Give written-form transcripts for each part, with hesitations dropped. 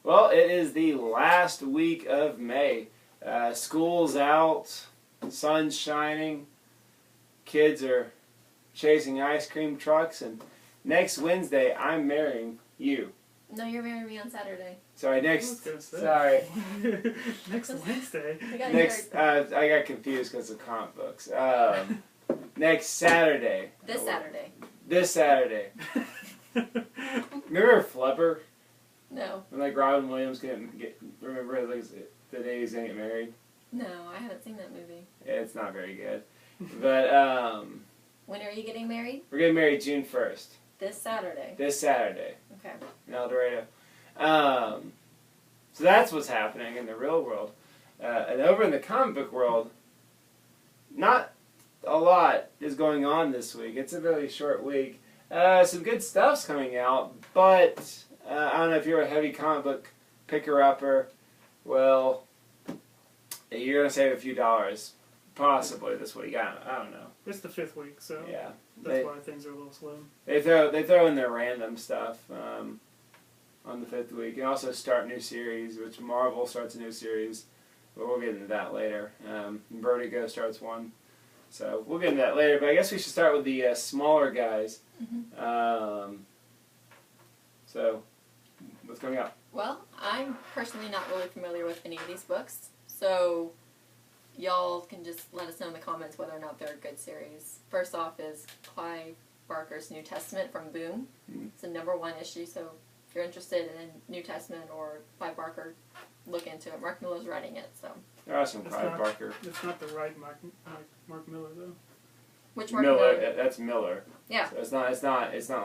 Well, it is the last week of May. School's out, sun's shining, kids are chasing ice cream trucks, and next Wednesday I'm marrying you. No, you're marrying me on Saturday. Sorry, next Wednesday. I got confused because of comic books. Next Saturday. This Saturday. Remember Flubber? No. When like Robin Williams remember like, the day he's gonna get married? No, I haven't seen that movie. Yeah, it's not very good. But when are you getting married? We're getting married June 1st. This Saturday. This Saturday. Okay. In El Dorado. So that's what's happening in the real world. And over in the comic book world, not a lot is going on this week. It's a really short week. Some good stuff's coming out, but I don't know if you're a heavy comic book picker-upper. Well, you're going to save a few dollars, possibly this week. I don't know. It's the 5th week, so yeah, that's why things are a little slow. They throw in their random stuff on the 5th week, and also start new series, which Marvel starts a new series, but we'll get into that later. Vertigo starts one, so we'll get into that later. But I guess we should start with the smaller guys. Mm-hmm. So, what's coming up? Well, I'm personally not really familiar with any of these books, so y'all can just let us know in the comments whether or not they're a good series. First off is Clive Barker's New Testament from Boom. It's a #1 issue, so if you're interested in New Testament or Clive Barker, look into it. Mark Miller's writing it, so. There are some Clive Barker. It's not the right Mark Miller though. Which Mark Miller? That's Miller. Yeah. So it's not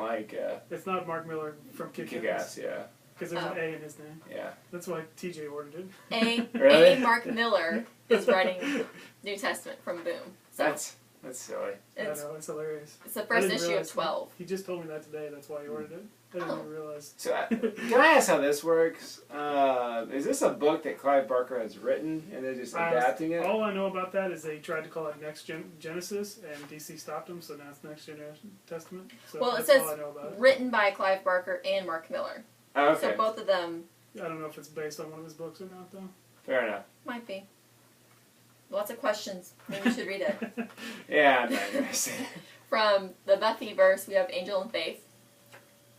like. It's not Mark Miller from Kick-Ass, yeah. Because there's an A in his name. Yeah. That's why TJ ordered it. Really? A Mark Miller is writing New Testament from Boom. So That's silly. I know, it's hilarious. It's the first issue of 12. He just told me that today, that's why he ordered it. I didn't even realize. So, can I ask how this works? Is this a book that Clive Barker has written, and they're just adapting it? All I know about that is they tried to call it Next Genesis, and DC stopped them, so now it's Next Generation Testament. So well, it that's says all I know about it. Written by Clive Barker and Mark Miller. Oh, okay. So both of them. I don't know if it's based on one of his books or not, though. Fair enough. Might be. Lots of questions. Maybe you should read it. Yeah, I'm not interested. From the Buffyverse, we have Angel and Faith.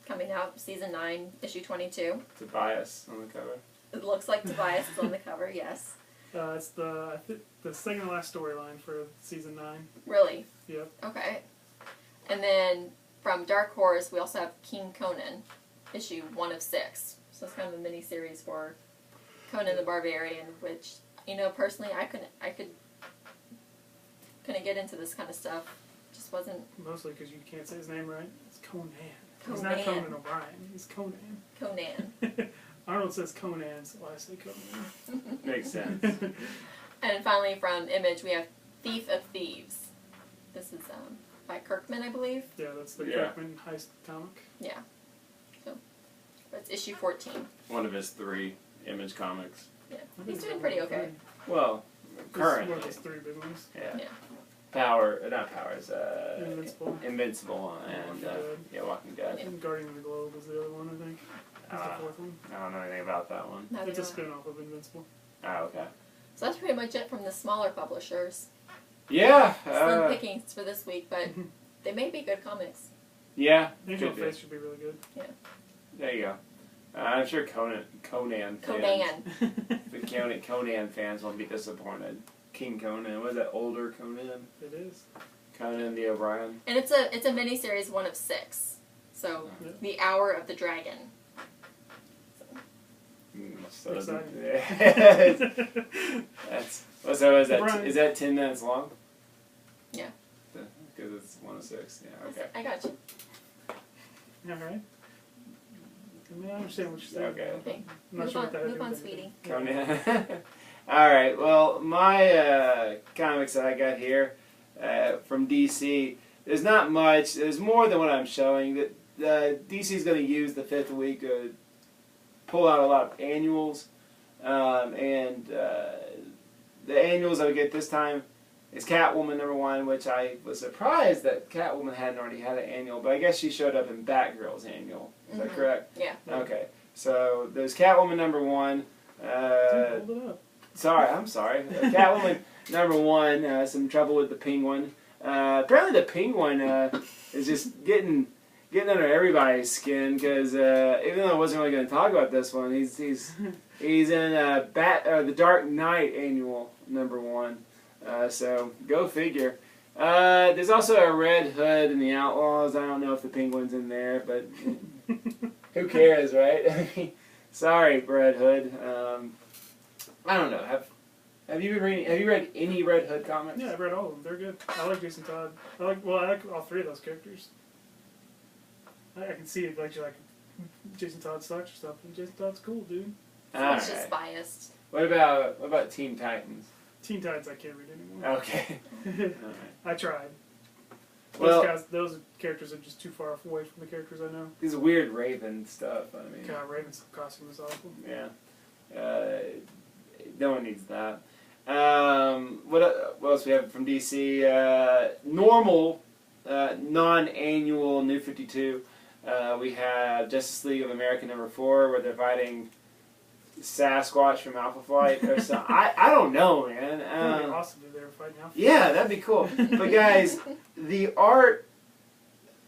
Coming out, Season 9, Issue 22. Tobias on the cover. It looks like Tobias is on the cover, yes. It's the second to last storyline for Season 9. Really? Yep. Okay. And then from Dark Horse, we also have King Conan, Issue 1 of 6. So it's kind of a mini-series for Conan the Barbarian, which, you know, personally, I couldn't get into this kind of stuff. Just wasn't... Mostly because you can't say his name right. It's Conan. Conan. He's not Conan O'Brien. He's Conan. Conan. Arnold says Conan, so I say Conan. Makes sense. And finally, from Image, we have Thief of Thieves. This is by Kirkman, I believe. Yeah, that's the Kirkman heist comic. Yeah. So, that's issue 14. One of his 3 Image comics. Yeah, he's doing pretty okay. Well, currently. One of his 3 big ones. Yeah. Invincible, and Walking Dead. And Guardian of the Globe is the other one, I think. That's the 4th one. I don't know anything about that one. It's a spin-off of Invincible. Oh, okay. So that's pretty much it from the smaller publishers. Yeah. Slim pickings for this week, but they may be good comics. Yeah. Angel Face should be really good. Yeah. There you go. I'm sure Conan fans won't be disappointed. King Conan, was that older Conan? It is. Conan the O'Brien. And it's a miniseries, 1 of 6. So the Hour of the Dragon. So is that 10 minutes long? Yeah. Because it's 1 of 6. Yeah. Okay. I got you. All right. I mean, I understand what you're saying. Okay. I'm not sure what that Move on, sweetie. Conan. Alright, well, my comics that I got here from DC, there's not much. There's more than what I'm showing. DC's going to use the 5th week to pull out a lot of annuals. And the annuals I would get this time is Catwoman #1, which I was surprised that Catwoman hadn't already had an annual, but I guess she showed up in Batgirl's annual. Is that correct? Yeah. Okay. So there's Catwoman #1. Dude, hold it up. I'm sorry. Catwoman #1. Some trouble with the Penguin. Apparently the Penguin is just getting under everybody's skin because even though I wasn't really going to talk about this one, he's in the Dark Knight annual #1. So go figure. There's also a Red Hood in the Outlaws. I don't know if the Penguin's in there, but who cares, right? I mean, sorry, Red Hood. I don't know. Have you been reading? Have you read any Red Hood comics? Yeah, I've read all of them. They're good. I like Jason Todd. I like all three of those characters. I can see it. Like Jason Todd sucks or something. Jason Todd's cool, dude. It's just biased. What about Teen Titans? Teen Titans I can't read anymore. Okay. I tried. Well, those characters are just too far away from the characters I know. these weird Raven stuff. I mean, God, Raven's costume is awful. yeah. No one needs that. What else we have from DC? Normal, non-annual New 52. We have Justice League of America #4, where they're fighting Sasquatch from Alpha Flight or something. I don't know, man. That'd be awesome if they were fighting Alpha. Yeah, that'd be cool. But guys, the art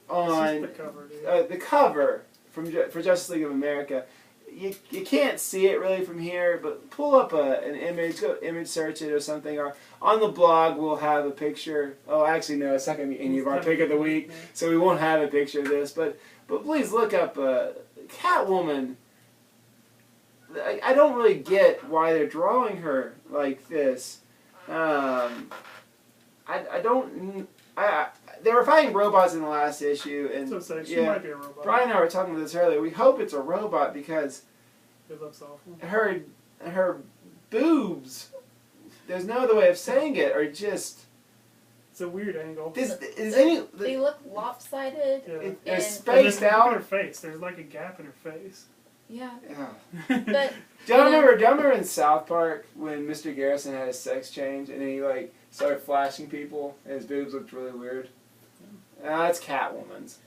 on the cover, dude. the cover for Justice League of America, you can't see it really from here, but pull up an image, go image search it or something, or on the blog we'll have a picture. Oh, actually no, it's not going to be any of our pick of the week, so we won't have a picture of this, but please look up Catwoman. I don't really get why they're drawing her like this. They were fighting robots in the last issue, and She might be a robot. Brian and I were talking about this earlier. We hope it's a robot because It looks awful. her boobs, there's no other way of saying it, are just. It's a weird angle. They look lopsided. Yeah. They're And- spaced Look at out. her face. There's like a gap in her face. Yeah. Yeah. But Do y'all remember in South Park when Mr. Garrison had his sex change and then he started flashing people and his boobs looked really weird? That's Catwoman's.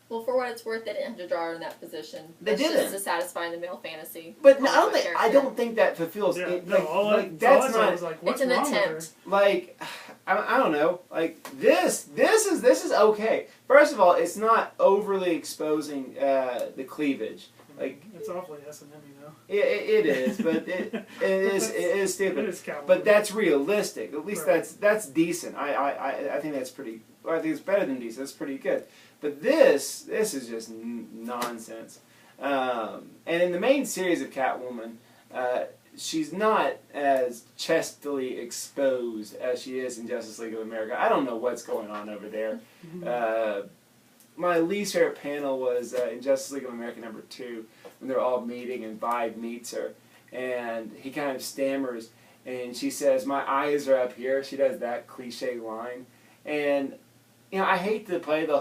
well, for what it's worth, they didn't have to draw her in that position. They That's didn't. just to satisfy the male fantasy. But no, comic book I don't think that fulfills Yeah, it. no, That's not. was like, what's It's an wrong with her? attempt. Like, I don't know. Like this is okay. First of all, it's not overly exposing the cleavage. Like It's awfully S&M, you know. it is, but it is stupid. It is Catwoman. But that's realistic. At least Right. that's decent. I think that's pretty. I think it's better than decent. It's pretty good. But this is just nonsense. And in the main series of Catwoman, she's not as chestily exposed as she is in Justice League of America. I don't know what's going on over there. My least favorite panel was in Justice League of America #2 when they're all meeting and Vibe meets her and he kind of stammers and she says, "My eyes are up here." She does that cliche line, and I hate to play the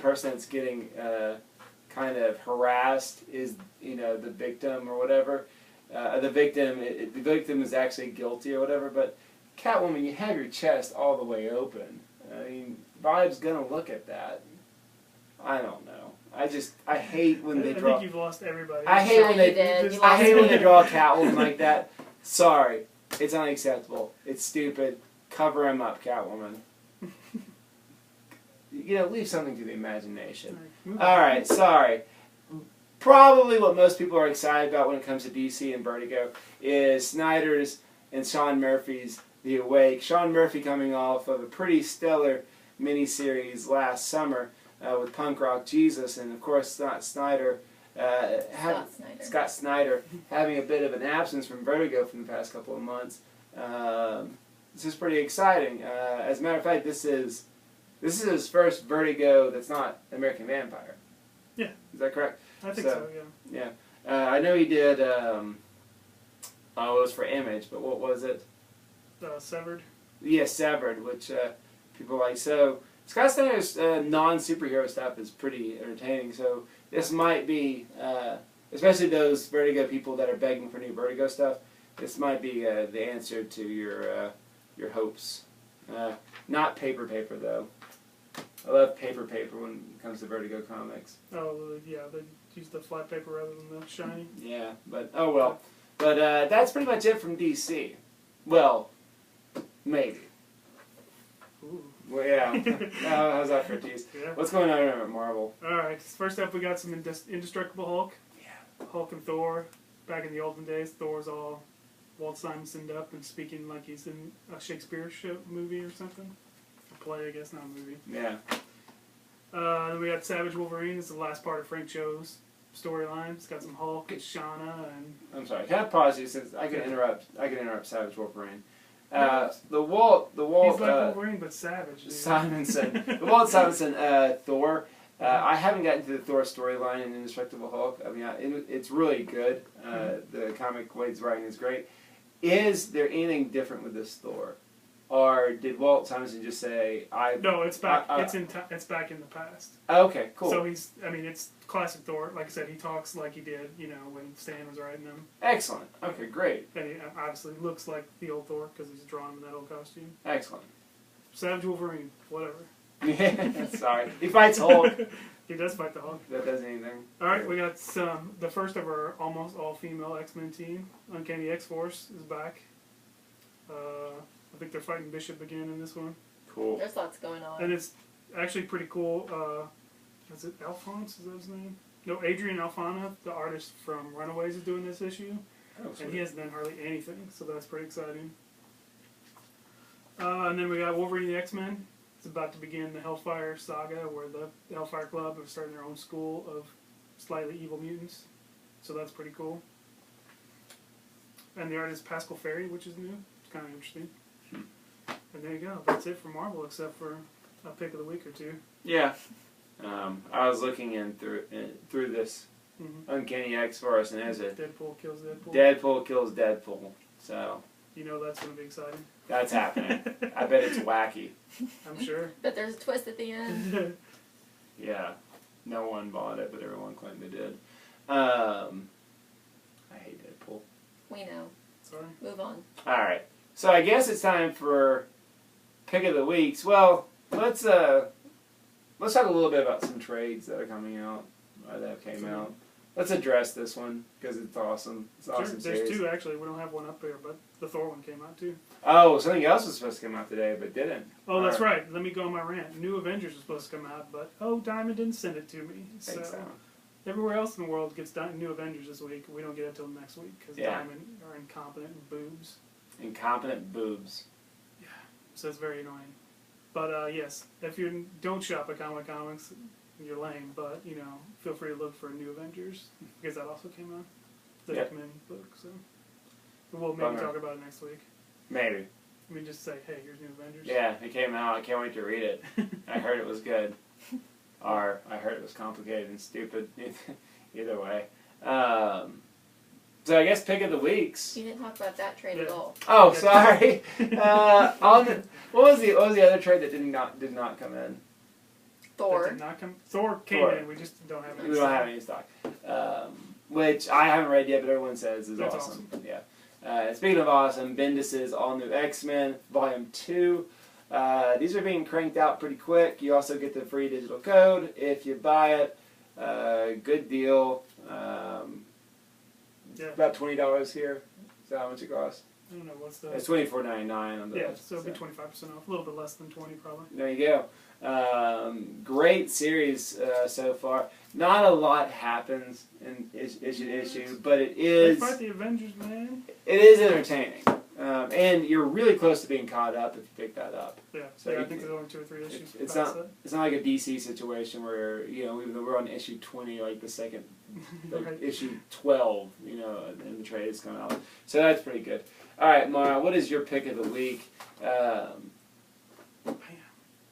person that's getting kind of harassed is the victim or whatever. The victim is actually guilty or whatever. But Catwoman, you have your chest all the way open. I mean, Vibe's gonna look at that. I don't know. I hate when they draw. I think you've lost everybody. I hate when they. did. I hate when they draw a Catwoman like that. Sorry, it's unacceptable. It's stupid. Cover him up, Catwoman. Leave something to the imagination. All right, sorry. Probably what most people are excited about when it comes to DC and Vertigo is Snyder's and Sean Murphy's The Awake. Sean Murphy coming off of a pretty stellar miniseries last summer with Punk Rock Jesus, and of course Scott Snyder having a bit of an absence from Vertigo for the past couple of months. This is pretty exciting. As a matter of fact, this is his first Vertigo that's not American Vampire. Yeah. Is that correct? I think so, yeah. Yeah. I know he did, it was for Image, but what was it? Severed. Yeah, Severed, which people like. So, Scott Snyder's non-superhero stuff is pretty entertaining, so this might be, especially those Vertigo people that are begging for new Vertigo stuff, this might be the answer to your hopes. Not paper, though. I love paper when it comes to Vertigo comics. Oh, yeah, use the flat paper rather than the shiny. Yeah, but oh well. But that's pretty much it from DC. Well, maybe. Ooh. Well, yeah. How's that for a tease? Yeah. What's going on at Marvel? Alright, first up we got some Indestructible Hulk. Yeah. Hulk and Thor. Back in the olden days, Thor's all Walt Simonsoned up and speaking like he's in a Shakespeare show, movie or something. A play, I guess, not a movie. Yeah. Then we got Savage Wolverine. It's the last part of Frank Cho's storyline. It's got some Hulk and Shauna and... I'm sorry. Can I pause you since I can interrupt Savage Wolverine. The Walt He's like Wolverine, but savage. Dude. Simonson. The Walt Simonson Thor. I haven't gotten to the Thor storyline in Indestructible Hulk. I mean, it's really good. The comic Wade's writing is great. Is there anything different with this Thor, or did Walt Simonson just say, "I"? No, it's back. It's back in the past. Okay, cool. So it's classic Thor. Like I said, he talks like he did, when Stan was writing him. Excellent. Okay, great. And he obviously looks like the old Thor because he's drawn him in that old costume. Excellent. Savage Wolverine, whatever. Yeah, sorry. He fights Hulk. He does fight the Hulk. That does anything. Alright, we got the first of our almost all-female X-Men team. Uncanny X-Force is back. I think they're fighting Bishop again in this one. Cool. There's lots going on. And it's actually pretty cool. Is it Alphonse? Is that his name? No, Adrian Alphona, the artist from Runaways, is doing this issue. Oh, and he hasn't done hardly anything, so that's pretty exciting. And then we got Wolverine the X-Men. It's about to begin the Hellfire saga, where the Hellfire Club are starting their own school of slightly evil mutants. So that's pretty cool. And the artist is Pascal Ferry, which is new. It's kind of interesting. And there you go. That's it for Marvel, except for a pick of the week or two. Yeah. I was looking through this Uncanny X-Force, and there's a Deadpool kills Deadpool. Deadpool kills Deadpool. So You know that's going to be exciting. that's happening. I bet it's wacky. I'm sure. But there's a twist at the end. Yeah. No one bought it, but everyone claimed they did. I hate Deadpool. We know. Sorry. Move on. All right. So I guess it's time for pick of the weeks. Well, let's talk a little bit about some trades that are coming out, that came out. Let's address this one because it's awesome. It's an awesome There's series. two actually. We don't have one up here, but the Thor one came out too. Oh, something else was supposed to come out today, but didn't. Oh, that's right. Let me go on my rant. New Avengers was supposed to come out, but Diamond didn't send it to me. So everywhere else in the world gets New Avengers this week. We don't get it till next week because Diamond are incompetent and boobs. Incompetent boobs. Yeah, so it's very annoying. But yes, if you don't shop at Comics, you're lame. But feel free to look for New Avengers because that also came out. The Hickman book. So we'll maybe talk about it next week. Maybe. Let me just say, hey, here's New Avengers. Yeah, it came out. I can't wait to read it. I heard it was good. Or I heard it was complicated and stupid. Either way. So I guess pick of the weeks. You didn't talk about that trade at all. Oh, sorry. What was the other trade that did not come in? Thor. That did not come. Thor came in. We just don't have any. We don't have any stock. Which I haven't read yet, but everyone says is That's awesome. Yeah. Speaking of awesome, Bendis's All New X-Men Volume 2. These are being cranked out pretty quick. You also get the free digital code if you buy it. Good deal. About $20 here. Is that how much it costs? I don't know what's the. It's $24.99 on the. Yeah, so it'll be 25% off. A little bit less than 20 probably. There you go. Great series so far. Not a lot happens in issue to issue, but it is. They fight the Avengers, man. It is entertaining, and you're really close to being caught up if you pick that up. Yeah, So I think there's only 2 or 3 issues. It's not like a DC situation where even though we're on issue 20, like the second, Right. issue 12, and the trade is coming out. So that's pretty good. All right, Mara, what is your pick of the week? I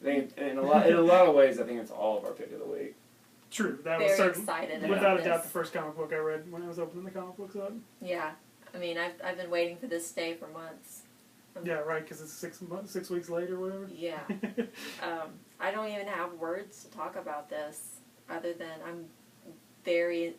think in a lot of ways, I think it's all of our pick of the week. True, that Very was certain. excited about Without a this. doubt, the first comic book I read when I was opening the comic books up. Yeah. I mean, I've been waiting for this day for months. Yeah, right, because it's 6 weeks later or whatever. Yeah. I don't even have words to talk about this other than I'm very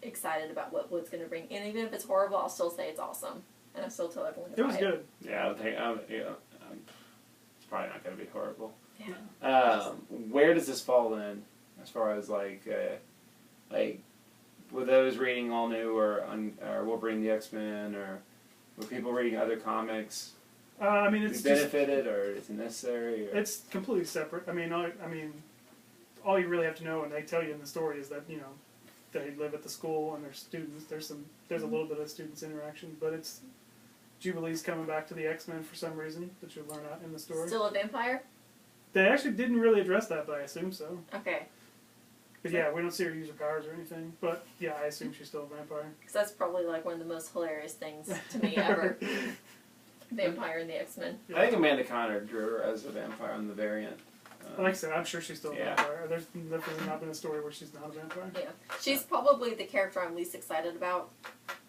excited about what it's going to bring. And even if it's horrible, I'll still say it's awesome. And I still tell everyone to It was buy good. Yeah, I think it's probably not going to be horrible. Yeah. Where does this fall in as far as were those reading all new or Wolverine the X-Men, or were people reading other comics? I mean, it's benefited, or is it necessary? Or? It's completely separate. I mean, all you really have to know, and they tell you in the story, is that they live at the school and they're students. There's a little bit of students interaction, but it's Jubilee's coming back to the X-Men for some reason that you'll learn out in the story. Still a vampire? They actually didn't really address that, but I assume so. Okay. But yeah, we don't see her use her powers or anything. But yeah, I assume she's still a vampire. Because that's probably like one of the most hilarious things to me ever. Vampire in the X-Men. I think Amanda Conner drew her as a vampire on the variant. Like I said, I'm sure she's still a Yeah. vampire. There's definitely not been a story where she's not a vampire. Yeah. She's probably the character I'm least excited about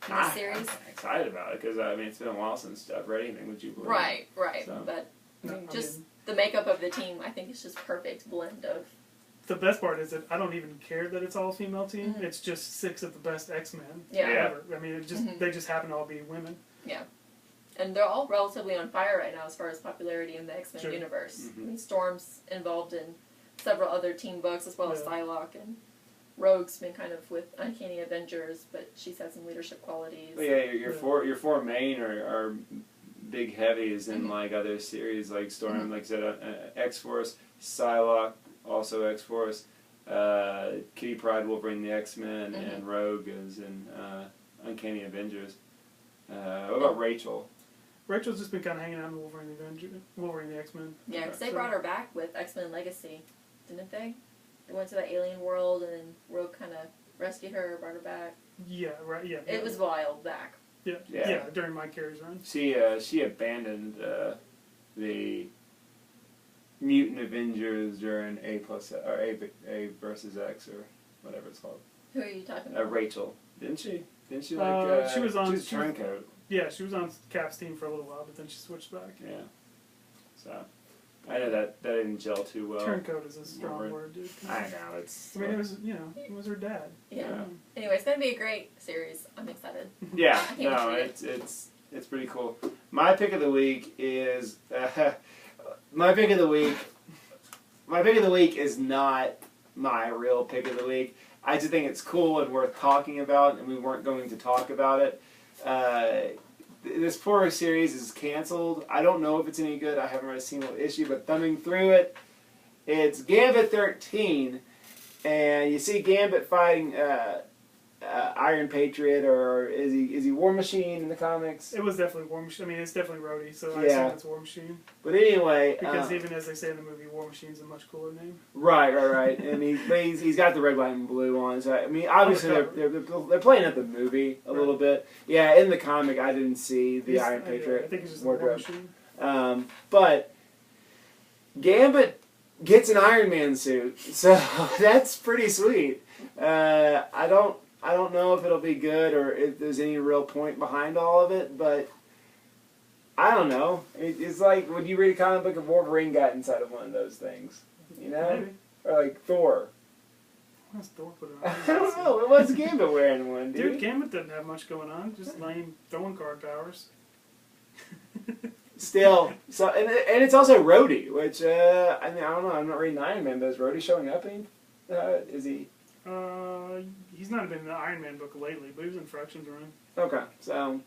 in this series. I'm excited about it because it's been a while since I've read anything with Jubilee. Right. So. But the makeup of the team, I think it's just perfect blend of. The best part is that I don't even care that it's all a female team. Mm-hmm. It's just 6 of the best X-Men ever. I mean, they just happen to all be women. Yeah. And they're all relatively on fire right now as far as popularity in the X-Men universe. Mm-hmm. I mean, Storm's involved in several other team books as well as Psylocke, and Rogue's been kind of with Uncanny Avengers, but she's had some leadership qualities. Well, yeah, your four main are big heavies in like other series like Storm, like I said, X-Force, Psylocke, also X-Force, Kitty Pryde, Wolverine the X-Men, and Rogue is in Uncanny Avengers. What about Rachel? Rachel's just been kind of hanging out in Wolverine the X-Men. Yeah, because they brought her back with X-Men Legacy, didn't they? They went to that alien world, and then Rogue kind of rescued her, brought her back. Yeah, right. Yeah. It was wild back. Yeah. During Mike Carey's run. She abandoned the Mutant Avengers during A versus X or whatever it's called. Who are you talking about? Rachel, didn't she? Didn't she she was on Turncoat. Yeah, she was on Cap's team for a little while, but then she switched back. Yeah. So I know that didn't gel too well. Turncoat is a strong word, dude. I know it's. I mean, it was her dad. Yeah. Anyway, it's gonna be a great series. I'm excited. Yeah. I can't wait to read it's pretty cool. My pick of the week is my pick of the week. My pick of the week is not my real pick of the week. I just think it's cool and worth talking about, and we weren't going to talk about it. This poor series is canceled. I don't know if it's any good. I haven't read a single issue, but thumbing through it, it's Gambit 13, and you see Gambit fighting Iron Patriot, or is he War Machine in the comics? It was definitely War Machine. I mean, it's definitely Rhodey, so I assume it's War Machine. But anyway, because even as they say in the movie, War Machine's a much cooler name. Right. And he's got the red, white, and blue on. So I mean, obviously they're playing at the movie a little bit. Yeah, in the comic, I didn't see the Iron Patriot. I think it's just War Machine. But Gambit gets an Iron Man suit, so that's pretty sweet. I don't know if it'll be good or if there's any real point behind all of it, but I don't know. It's like, would you read a comic book if Wolverine got inside of one of those things? You know? Maybe. Or like Thor. What's Thor put on? I don't know. What's Gambit wearing one, dude? Dude, Gambit doesn't have much going on. Just lame throwing card powers. Still, so and it's also Rhodey, which I don't know. I'm not reading Iron Man, but is Rhodey showing up? Is he? He's not been in the Iron Man book lately, but he was in Fractions Run. Okay, so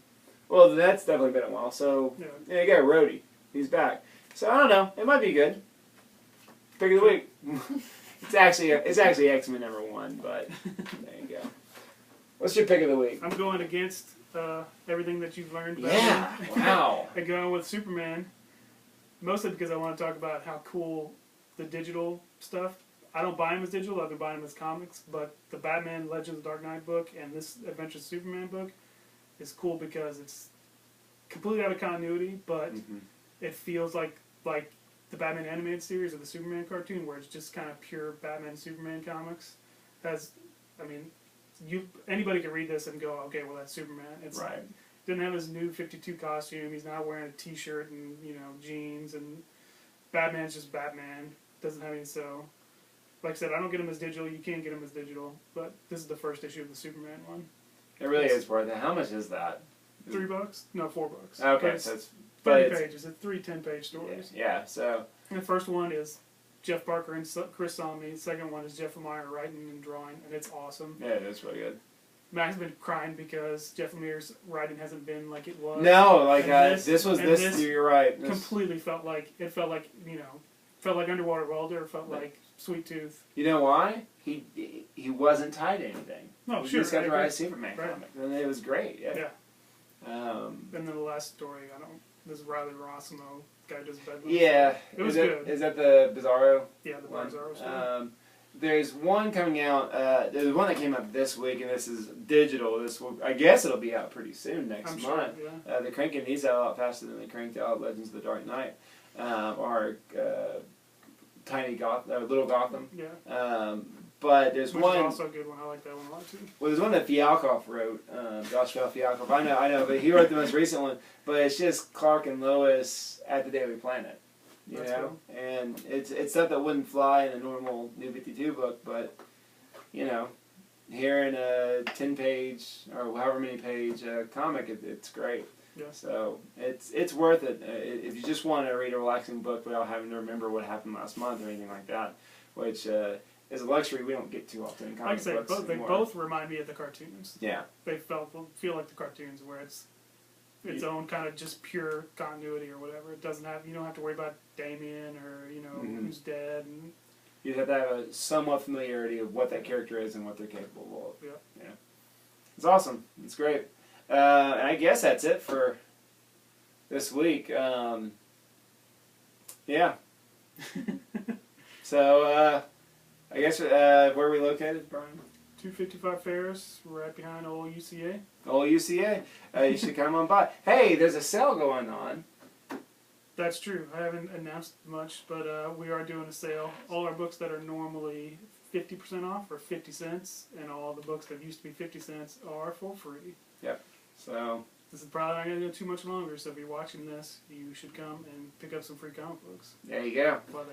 well, that's definitely been a while. So yeah, you got Rhodey. He's back. So I don't know. It might be good. Pick of the week. It's actually X-Men #1, but there you go. What's your pick of the week? I'm going against everything that you've learned about him. Wow. I'm going with Superman, mostly because I want to talk about how cool the digital stuff. I don't buy them as digital, I've been buying them as comics, but the Batman Legends of the Dark Knight book and this Adventures of Superman book is cool because it's completely out of continuity, but it feels like the Batman animated series or the Superman cartoon, where it's just kind of pure Batman and Superman comics. Anybody can read this and go, okay, well, that's Superman. It's right. Didn't have his new 52 costume. He's not wearing a T-shirt and jeans, and Batman's just Batman. Doesn't have any Like I said, I don't get them as digital. You can't get them as digital, but this is the first issue of the Superman one. It really is worth it. How much is that? $3? No, $4. Okay, so it's 30 pages. It's 3 10-page stories. Yeah. So and the first one is Jeff Barker and Chris Samney. The second one is Jeff Lemire writing and drawing, and it's awesome. Yeah, it is really good. Mac's been crying because Jeff Lemire's writing hasn't been like it was. No, like And this. You're right. Completely felt like Underwater Welder. Felt like Sweet Tooth. You know why? He wasn't tied to anything. No, he sure. just got to right, write a Superman comic, and it was great. Yeah. Yeah. And then the last story, this Riley Rossimo guy does Bedlam. Yeah. It was good. Is that the Bizarro? Yeah, the one? Bizarro story. There's one coming out. There's one that came out this week, and this is digital. I guess it'll be out pretty soon next month. Sure, yeah. They're cranking these out a lot faster than they cranked out Legends of the Dark Knight, or Little Gotham. Yeah. But there's Which one. is also a good one. I like that one a lot too. Well, there's one that Fialkov wrote, Joshua Fialkov. I know, but he wrote the most recent one. But it's just Clark and Lois at the Daily Planet, you That's know, and it's stuff that wouldn't fly in a normal New 52 book. But you know, here in a 10-page or however many page comic, it's great. Yeah. So it's worth it if you just want to read a relaxing book without having to remember what happened last month or anything like that, which. Is a luxury we don't get too often in comic books. Like I say, they both remind me of the cartoons. Yeah. They feel like the cartoons where it's its own kind of just pure continuity or whatever. It doesn't have, you don't have to worry about Damien or, who's dead. And you have to have a somewhat familiarity of what that character is and what they're capable of. Yeah. It's awesome. It's great. And I guess that's it for this week. Yeah. So, I guess, where are we located, Brian? 255 Ferris, right behind old UCA. Old UCA. You should come on by. Hey, there's a sale going on. That's true. I haven't announced much, but we are doing a sale. All our books that are normally 50% off are 50 cents, and all the books that used to be 50 cents are for free. Yep. So this is probably not going to go too much longer, so if you're watching this, you should come and pick up some free comic books. There you go. While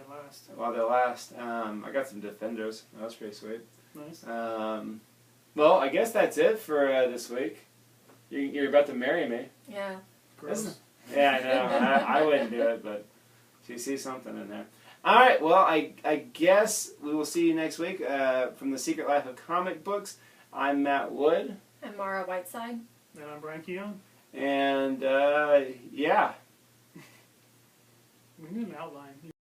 they last. I got some Defenders. That was pretty sweet. Nice. Well, I guess that's it for this week. You're about to marry me. Yeah. Gross. Yeah, I know. I wouldn't do it, but you see something in there. All right. Well, I guess we will see you next week from The Secret Life of Comic Books. I'm Matt Wood. I'm Mara Whiteside. And I'm Brian Keon. And, yeah. We need an outline.